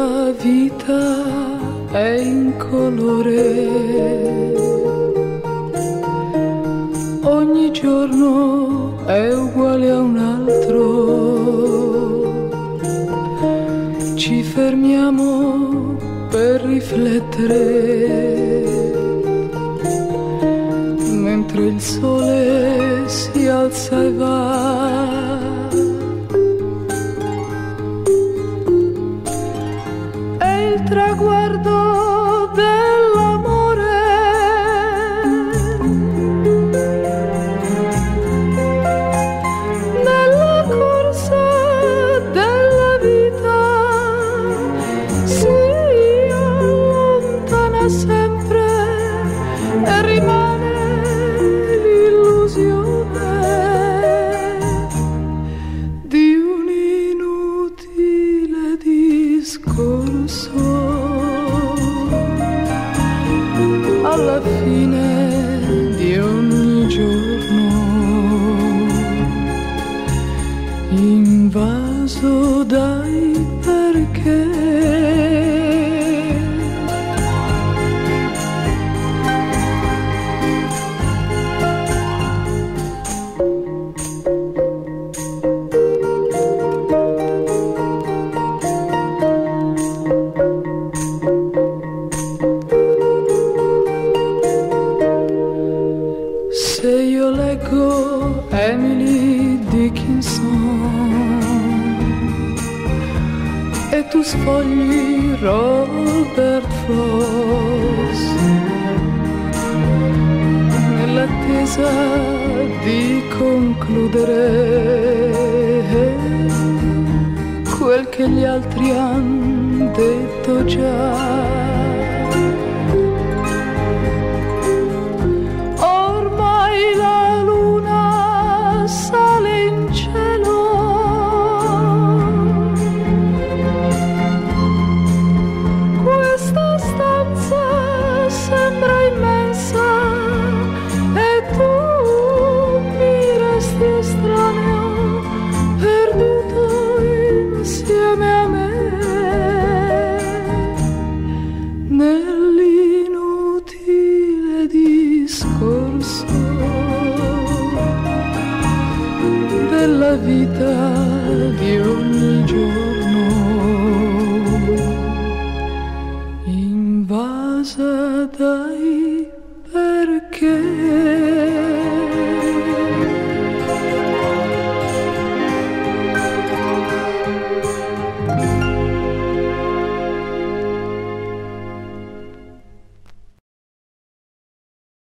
la vita è incolore, ogni giorno è uguale a un altro, ci fermiamo per riflettere, mentre il sole si alza e va. Traguardo dell'amore, nella corsa della vita si allontana sempre e rimane l'illusione di un inutile discorso. Alla fine di ogni giorno, invaso dai perché. Se io leggo Emily Dickinson e tu sfogli Robert Frost, nell'attesa di concludere quel che gli altri han detto già, sembra immensa e tu mi resti estraneo, perduto insieme a me nell'inutile discorso della vita di ogni giorno, invasa dai